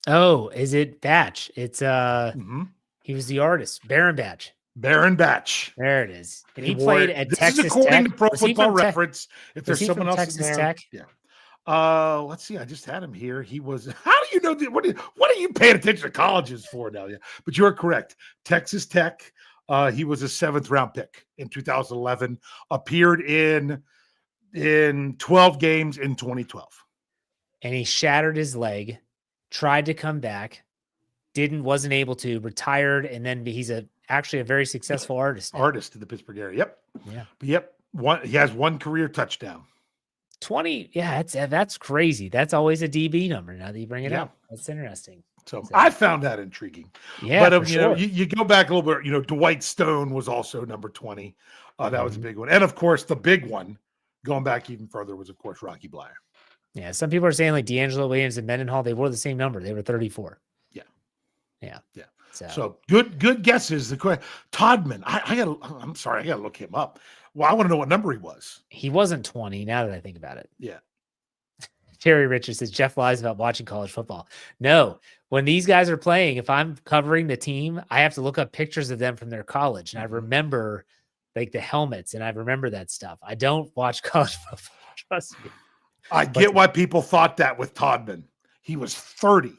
Oh, is it Batch? It's he was the artist, Baron Batch. Baron Batch. There it is. And he played at Texas Tech. This is according to Pro Football Reference. If there's someone else Texas in there. Tech? Yeah. Let's see. I just had him here. He was. How do you know? What are you paying attention to colleges for now? Yeah, but you are correct. Texas Tech. He was a 7th round pick in 2011. Appeared in 12 games in 2012. And he shattered his leg. Tried to come back. Wasn't able to. Retired, and then he's actually a very successful artist. Artist in the Pittsburgh area. Yep. Yeah. Yep. He has 1 career touchdown. 20. Yeah, that's crazy. That's always a DB number. Now that you bring it up, that's interesting. So I found that intriguing. Yeah, but you go back a little bit. Dwight Stone was also number 20. That was a big one, and of course the big one, going back even further, was of course Rocky Bleier. Yeah, some people are saying like D'Angelo Williams and Mendenhall, they wore the same number. They were 34. Yeah. So good guesses. The Todman. I'm sorry, I gotta look him up. Well, I want to know what number he was. He wasn't 20. Now that I think about it. Yeah. Terry Richards says Jeff lies about watching college football. No, when these guys are playing, if I'm covering the team, I have to look up pictures of them from their college, and I remember like the helmets, and I remember that stuff. I don't watch college football. Trust me. I get why people thought that with Todman. He was 30,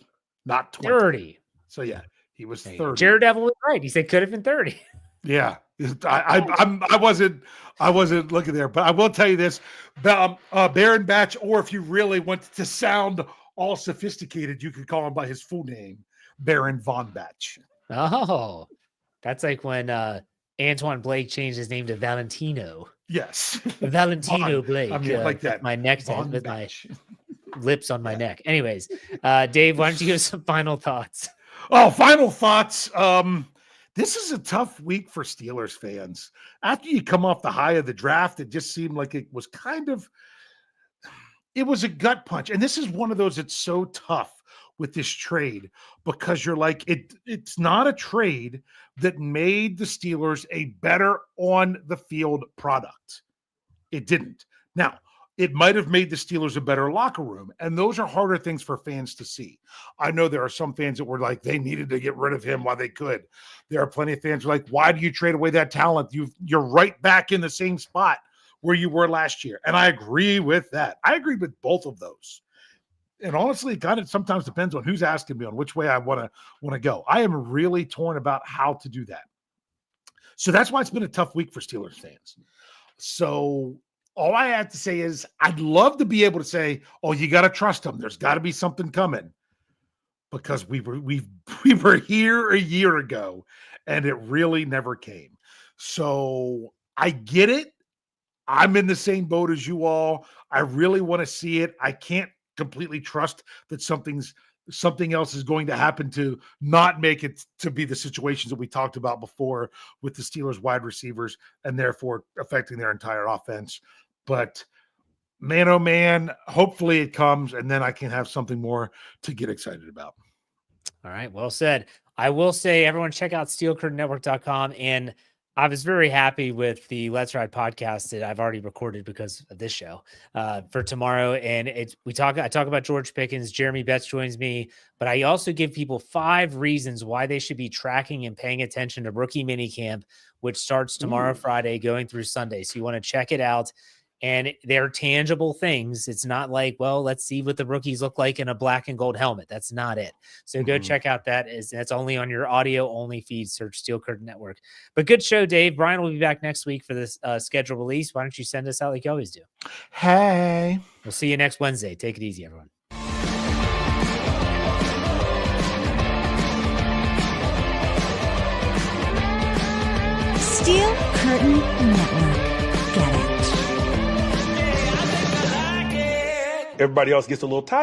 not 20. 30. So yeah, he was 30. Jared Devil was right. He said could have been 30. Yeah, I wasn't looking there, but I will tell you this: Baron Batch, or if you really want to sound all sophisticated, you could call him by his full name, Baron Von Batch. Oh, that's like when Antoine Blake changed his name to Valentino. Yes, Valentino Blake. I mean, like that. My neck with my lips on my neck. Anyways, Dave, why don't you give some final thoughts? Oh, final thoughts. This is a tough week for Steelers fans. After you come off the high of the draft, it just seemed like it was it was a gut punch. And this is one of those that's so tough with this trade because you're like, it's not a trade that made the Steelers a better on the field product. It didn't. Now, it might have made the Steelers a better locker room, and those are harder things for fans to see. I know there are some fans that were like, they needed to get rid of him while they could. There are plenty of fans who are like, why do you trade away that talent? You're right back in the same spot where you were last year. And I agree with that. I agree with both of those. And honestly, it kind of sometimes depends on who's asking me on which way I want to go. I am really torn about how to do that. So that's why it's been a tough week for Steelers fans. So all I have to say is I'd love to be able to say, oh, you got to trust them. There's got to be something coming, because we were here a year ago and it really never came. So I get it. I'm in the same boat as you all. I really want to see it. I can't completely trust that something else is going to happen to not make it to be the situations that we talked about before with the Steelers wide receivers and therefore affecting their entire offense. But man, oh man, hopefully it comes and then I can have something more to get excited about. All right. Well said. I will say, everyone check out steelcurtainnetwork.com. And I was very happy with the Let's Ride podcast that I've already recorded because of this show for tomorrow. And I talk about George Pickens, Jeremy Betts joins me, but I also give people 5 reasons why they should be tracking and paying attention to rookie minicamp, which starts tomorrow, Friday, going through Sunday. So you want to check it out. And they're tangible things. It's not like, well, let's see what the rookies look like in a black and gold helmet. That's not it. So go check out that's only on your audio only feed. Search Steel Curtain Network. But good show, Dave. Brian will be back next week for this schedule release. Why don't you send us out like you always do? Hey. We'll see you next Wednesday. Take it easy, everyone. Steel Curtain Network. Get it. Everybody else gets a little tight.